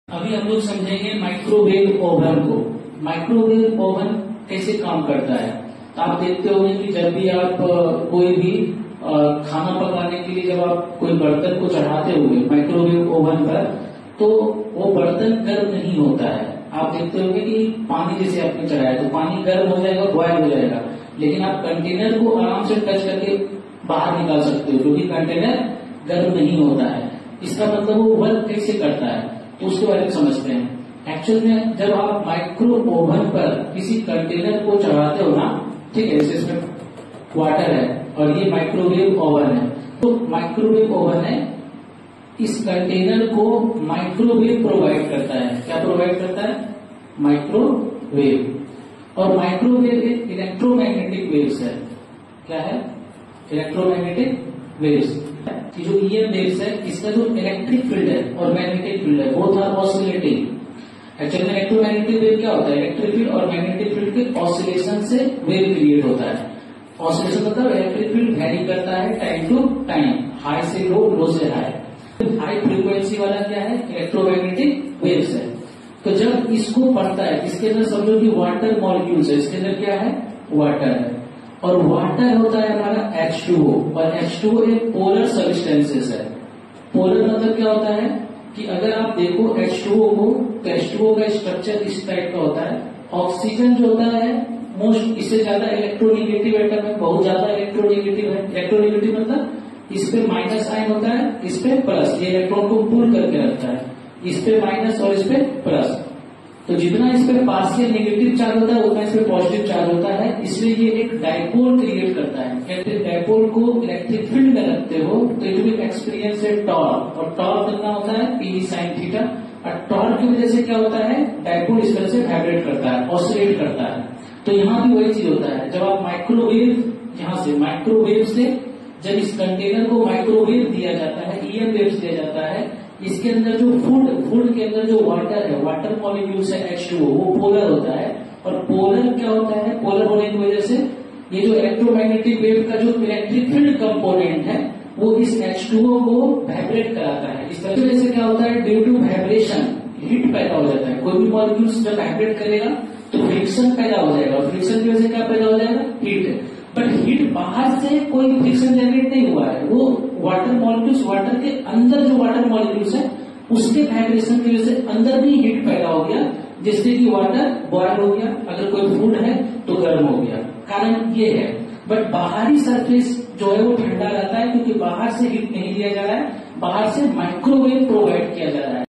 अभी हम लोग समझेंगे माइक्रोवेव ओवन को। माइक्रोवेव ओवन कैसे काम करता है। तो आप देखते होंगे कि जब भी आप कोई भी खाना पकाने के लिए जब आप कोई बर्तन को चढ़ाते होंगे माइक्रोवेव ओवन पर, तो वो बर्तन गर्म नहीं होता है। आप देखते होंगे कि पानी जैसे आपने चढ़ाया तो पानी गर्म हो जाएगा, बॉयल हो जाएगा, लेकिन आप कंटेनर को आराम से टच करके बाहर निकाल सकते हो क्योंकि कंटेनर गर्म नहीं होता है। इसका मतलब वो वर्क कैसे करता है तो उसके बारे में समझते हैं। एक्चुअल में जब आप माइक्रो ओवन पर किसी कंटेनर को चढ़ाते हो ना, ठीक है, जैसे इसमें वाटर है और ये माइक्रोवेव ओवन है, तो माइक्रोवेव ओवन है इस कंटेनर को माइक्रोवेव प्रोवाइड करता है। क्या प्रोवाइड करता है? माइक्रोवेव। और माइक्रोवेव एक इलेक्ट्रोमैग्नेटिक वेव्स है। क्या है? Electromagnetic waves. कि जो ईएम वेव्स है इसका जो इलेक्ट्रिक फील्ड है और मैग्नेटिक फील्ड है बोथ आर ऑसिलेटिंग। एक्चुअल में इलेक्ट्रोमैग्नेटिक वेव क्या होता है? इलेक्ट्रिक फील्ड और मैग्नेटिक फील्ड के ऑसिलेशन से वेव क्रिएट होता है। ऑसिलेशन मतलब इलेक्ट्रिक फील्ड वेरी करता है टाइम टू टाइम, हाई से लो, लो से हाई। हाई फ्रीक्वेंसी वाला क्या है? इलेक्ट्रोमैग्नेटिक वेव्स है। तो जब इसको पढ़ता है, इसके अंदर समझो कि वाटर मॉलिक्यूल्स है, इसके अंदर क्या है? वाटर है। और वाटर होता है हमारा H2O, और H2O एक पोलर सब्सटेंसेस है। पोलर मतलब क्या होता है कि अगर आप देखो H2O को, तो H2O का स्ट्रक्चर इस टाइप का होता है। ऑक्सीजन जो होता है मोस्ट, इससे ज्यादा इलेक्ट्रोनेगेटिव एटम है, बहुत ज्यादा इलेक्ट्रोनेगेटिव है। इलेक्ट्रोनेगेटिव मतलब इस पे माइनस आयन होता है, इस पे प्लस, ये इलेक्ट्रॉन को पुल करके रखता है, इस पे माइनस और इस पे प्लस। तो जितना इस पे पार्शियल नेगेटिव चार्ज होता है उतना इस पे पॉजिटिव चार्ज होता है, इसलिए ये एक डायपोल क्रिएट करता है। कहते डायपोल को इलेक्ट्रिक फील्ड में रखते हो तो it will experience A torque, और टॉर्क कितना होता है? P sin theta. और टॉर्क की वजह से क्या होता है? डायपोल इस तरह से वाइब्रेट करता है, ऑसिलेट करता है। तो यहाँ भी वही चीज होता है। जब आप माइक्रोवेव, यहाँ से माइक्रोवेव से जब इस कंटेनर को माइक्रोवेव दिया जाता है, ईएम वेव्स दिया जाता है, इसके अंदर जो फूड के अंदर जो वाटर है, वाटर मॉलिक्यूल्स है H2O, वो पोलर होता है। और पोलर क्या होता है? पोलर होने की वजह से ये जो इलेक्ट्रोमैग्नेटिक वेव का जो इलेक्ट्रिक फील्ड कंपोनेंट है वो इस H2O को वाइब्रेट कराता है। इस तरह से क्या होता है? ड्यू टू वाइब्रेशन हीट पैदा हो जाता है। कोई भी मॉलिक्यूल्स जब वाइब्रेट करेगा तो फ्रिक्शन पैदा हो जाएगा, और फ्रिक्शन की वजह से क्या पैदा हो जाएगा? हीट। बट हीट बाहर से कोई फ्रिक्शन जनरेट नहीं हुआ है, वो वाटर मॉलिक्यूल्स, वाटर के अंदर जो वाटर मॉलिक्यूल्स है उसके वाइब्रेशन की वजह से अंदर भी हीट पैदा हो गया, जिससे कि वाटर बॉयल हो गया। अगर कोई फूड है तो गर्म हो गया, कारण ये है। बट बाहरी सरफेस जो है वो ठंडा रहता है क्योंकि बाहर से हीट नहीं दिया जा रहा है, बाहर से माइक्रोवेव प्रोवाइड किया जा रहा है।